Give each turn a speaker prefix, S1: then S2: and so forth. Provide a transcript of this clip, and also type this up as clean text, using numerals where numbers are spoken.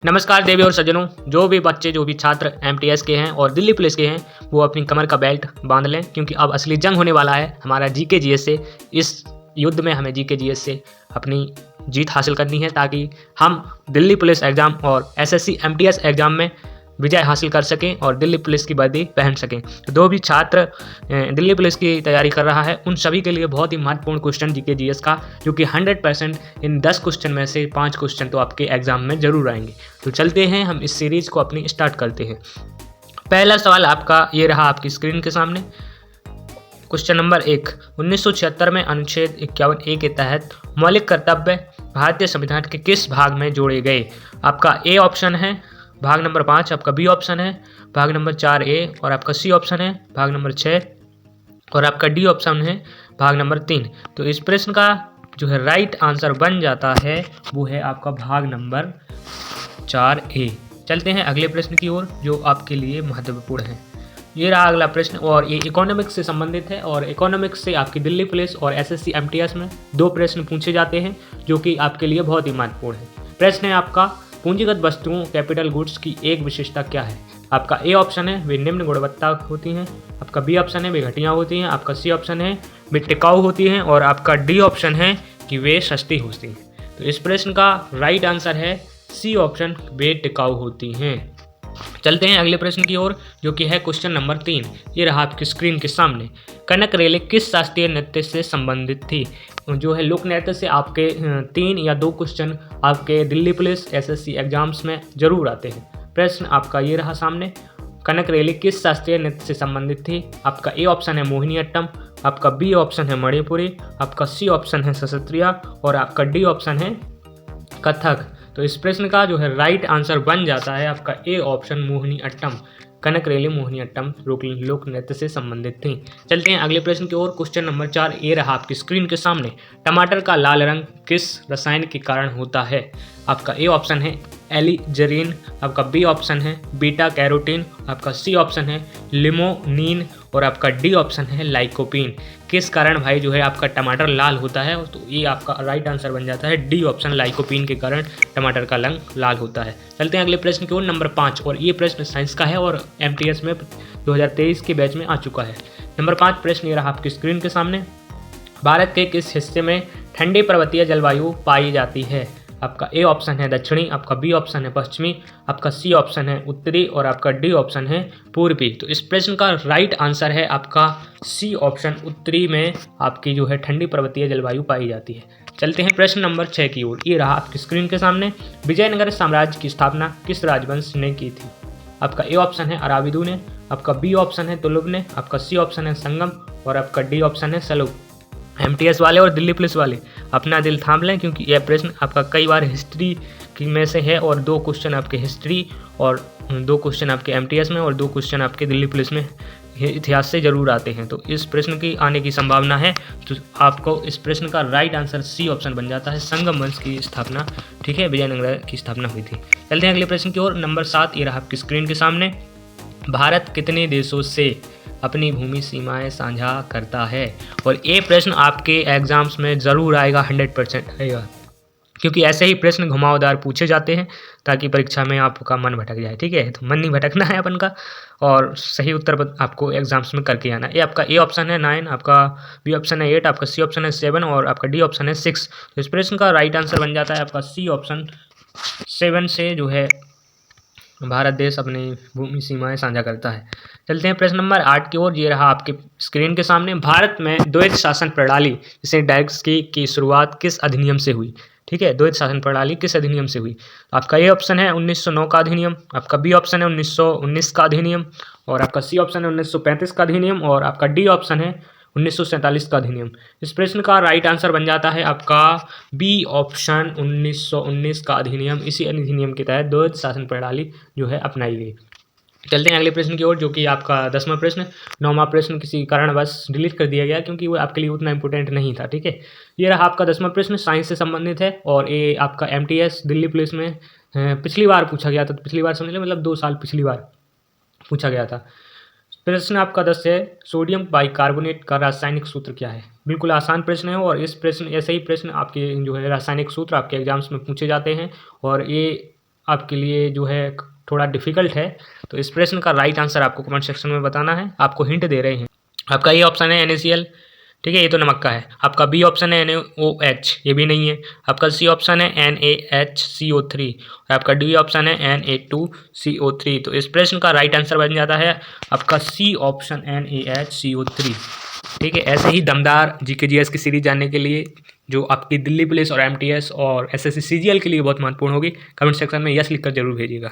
S1: नमस्कार देवी और सज्जनों, जो भी बच्चे जो भी छात्र एमटीएस के हैं और दिल्ली पुलिस के हैं वो अपनी कमर का बेल्ट बांध लें, क्योंकि अब असली जंग होने वाला है हमारा जीके जीएस से। इस युद्ध में हमें जीके जीएस से अपनी जीत हासिल करनी है, ताकि हम दिल्ली पुलिस एग्ज़ाम और एसएससी एमटीएस एग्ज़ाम में विजय हासिल कर सकें और दिल्ली पुलिस की वर्दी पहन सकें। तो जो भी छात्र दिल्ली पुलिस की तैयारी कर रहा है उन सभी के लिए बहुत ही महत्वपूर्ण क्वेश्चन जीके जीएस का, जो कि 100% इन 10 क्वेश्चन में से 5 क्वेश्चन तो आपके एग्जाम में जरूर आएंगे। तो चलते हैं, हम इस सीरीज को अपनी स्टार्ट करते हैं। पहला सवाल आपका ये रहा आपकी स्क्रीन के सामने। क्वेश्चन नंबर 1, 1976 में अनुच्छेद 51A के तहत मौलिक कर्तव्य भारतीय संविधान के किस भाग में जोड़े गए? आपका ए ऑप्शन है भाग नंबर 5, आपका बी ऑप्शन है भाग नंबर 4A, और आपका सी ऑप्शन है भाग नंबर 6, और आपका डी ऑप्शन है भाग नंबर 3। तो इस प्रश्न का जो है राइट आंसर बन जाता है वो है आपका भाग नंबर 4A। चलते हैं अगले प्रश्न की ओर, जो आपके लिए महत्वपूर्ण है। ये रहा अगला प्रश्न, और ये इकोनॉमिक्स से संबंधित है। और इकोनॉमिक्स से आपकी दिल्ली पुलिस और एसएससी एमटीएस में 2 प्रश्न पूछे जाते हैं, जो कि आपके लिए बहुत ही महत्वपूर्ण है। प्रश्न है आपका, पूंजीगत वस्तुओं कैपिटल गुड्स की एक विशेषता क्या है? आपका ए ऑप्शन है वे निम्न गुणवत्ता होती हैं, आपका बी ऑप्शन है वे घटिया होती हैं, आपका सी ऑप्शन है वे टिकाऊ होती हैं, और आपका डी ऑप्शन है कि वे सस्ती होती हैं। तो इस प्रश्न का राइट आंसर है सी ऑप्शन, वे टिकाऊ होती हैं। चलते हैं अगले प्रश्न की ओर, जो कि है क्वेश्चन नंबर 3। ये रहा आपकी स्क्रीन के सामने। कनक रेले किस शास्त्रीय नृत्य से संबंधित थी? जो है लोक नृत्य से आपके 3 या 2 क्वेश्चन आपके दिल्ली पुलिस एसएससी एग्जाम्स में जरूर आते हैं। प्रश्न आपका ये रहा सामने, कनक रेले किस शास्त्रीय नृत्य से संबंधित थी? आपका ए ऑप्शन है मोहिनीअट्टम, आपका बी ऑप्शन है मणिपुरी, आपका सी ऑप्शन है सशस्त्रीय, और आपका डी ऑप्शन है कथक। तो इस प्रश्न का जो है राइट आंसर बन जाता है आपका ए ऑप्शन मोहिनीअट्टम। कनक रेले मोहिनीअट्टम लोक नृत्य से संबंधित थी। चलते हैं अगले प्रश्न की ओर। क्वेश्चन नंबर 4 ए रहा आपकी स्क्रीन के सामने। टमाटर का लाल रंग किस रसायन के कारण होता है? आपका ए ऑप्शन है एलिजरीन, आपका बी ऑप्शन है बीटा कैरोटीन, आपका सी ऑप्शन है लिमोनिन, और आपका डी ऑप्शन है लाइकोपीन। किस कारण भाई जो है आपका टमाटर लाल होता है? तो ये आपका राइट आंसर बन जाता है डी ऑप्शन, लाइकोपीन के कारण टमाटर का रंग लाल होता है। चलते हैं अगले प्रश्न की ओर, नंबर 5, और ये प्रश्न साइंस का है और एमटीएस में 2023 के बैच में आ चुका है। नंबर 5 प्रश्न ये रहा आपकी स्क्रीन के सामने। भारत के किस हिस्से में ठंडी पर्वतीय जलवायु पाई जाती है? आपका ए ऑप्शन है दक्षिणी, आपका बी ऑप्शन है पश्चिमी, आपका सी ऑप्शन है उत्तरी, और आपका डी ऑप्शन है पूर्वी। तो इस प्रश्न का राइट आंसर है आपका सी ऑप्शन, उत्तरी में आपकी जो है ठंडी पर्वतीय जलवायु पाई जाती है। चलते हैं प्रश्न नंबर 6 की ओर। ये रहा आपकी स्क्रीन के सामने। विजयनगर साम्राज्य की स्थापना किस राजवंश ने की थी? आपका ए ऑप्शन है अराविदू ने, आपका बी ऑप्शन है तुलुब ने, आपका सी ऑप्शन है संगम, और आपका डी ऑप्शन है सलुब। एमटीएस वाले और दिल्ली पुलिस वाले अपना दिल थाम लें, क्योंकि यह प्रश्न आपका कई बार हिस्ट्री की में से है, और 2 क्वेश्चन आपके हिस्ट्री और 2 क्वेश्चन आपके एमटीएस में और 2 क्वेश्चन आपके दिल्ली पुलिस में इतिहास से जरूर आते हैं। तो इस प्रश्न की आने की संभावना है। तो आपको इस प्रश्न का राइट आंसर सी ऑप्शन बन जाता है, संगम वंश की स्थापना, ठीक है, विजयनगर की स्थापना हुई थी। चलते हैं अगले प्रश्न की ओर। नंबर 7 ये रहा आपकी स्क्रीन के सामने। भारत कितने देशों से अपनी भूमि सीमाएं साझा करता है? और ये प्रश्न आपके एग्जाम्स में ज़रूर आएगा, 100% आएगा, क्योंकि ऐसे ही प्रश्न घुमावदार पूछे जाते हैं ताकि परीक्षा में आपका मन भटक जाए। ठीक है, तो मन नहीं भटकना है अपन का, और सही उत्तर आपको एग्जाम्स में करके आना है। ये आपका ए ऑप्शन है 9, आपका बी ऑप्शन है 8, आपका सी ऑप्शन है 7, और आपका डी ऑप्शन है 6। तो इस प्रश्न का राइट आंसर बन जाता है आपका सी ऑप्शन, 7 से जो है भारत देश अपनी भूमि सीमाएं साझा करता है। चलते हैं प्रश्न नंबर 8 की ओर। ये रहा आपके स्क्रीन के सामने। भारत में द्वैध शासन प्रणाली जिसे डैक्स की शुरुआत किस अधिनियम से हुई? ठीक है, द्वैध शासन प्रणाली किस अधिनियम से हुई? आपका ए ऑप्शन है 1909 का अधिनियम, आपका बी ऑप्शन है 1919 का अधिनियम, और आपका सी ऑप्शन है 1935 का अधिनियम, और आपका डी ऑप्शन है 1947 का अधिनियम। इस प्रश्न का राइट आंसर बन जाता है आपका बी ऑप्शन, 1919 का अधिनियम। इसी अधिनियम के तहत द्वैध शासन प्रणाली जो है अपनाई गई। चलते हैं अगले प्रश्न की ओर, जो कि आपका 10वां प्रश्न। 9वां प्रश्न किसी कारणवश डिलीट कर दिया गया, क्योंकि वो आपके लिए उतना इंपॉर्टेंट नहीं था। ठीक है, ये रहा आपका 10वां प्रश्न, साइंस से संबंधित है, और ये आपका एमटीएस दिल्ली पुलिस में पिछली बार पूछा गया था। पिछली बार समझ लें, मतलब 2 साल पिछली बार पूछा गया था। प्रश्न आपका 10 है, सोडियम बाइकार्बोनेट का रासायनिक सूत्र क्या है? बिल्कुल आसान प्रश्न है, और इस प्रश्न ऐसे ही प्रश्न आपके जो है रासायनिक सूत्र आपके एग्जाम्स में पूछे जाते हैं, और ये आपके लिए जो है थोड़ा डिफिकल्ट है। तो इस प्रश्न का राइट आंसर आपको कमेंट सेक्शन में बताना है। आपको हिंट दे रहे हैं। आपका ए ऑप्शन है NaCl, ठीक है, ये तो नमक का है। आपका बी ऑप्शन है NaOH, ये भी नहीं है। आपका सी ऑप्शन है NaHCO3 और आपका डी ऑप्शन है Na2CO3। तो इस प्रश्न का राइट आंसर बन जाता है आपका सी ऑप्शन NaHCO3। ठीक है, ऐसे ही दमदार GK/GS की सीरीज जानने के लिए जो आपकी दिल्ली पुलिस और MTS और SSC CGL के लिए बहुत महत्वपूर्ण होगी, कमेंट सेक्शन में यस लिखकर जरूर भेजिएगा।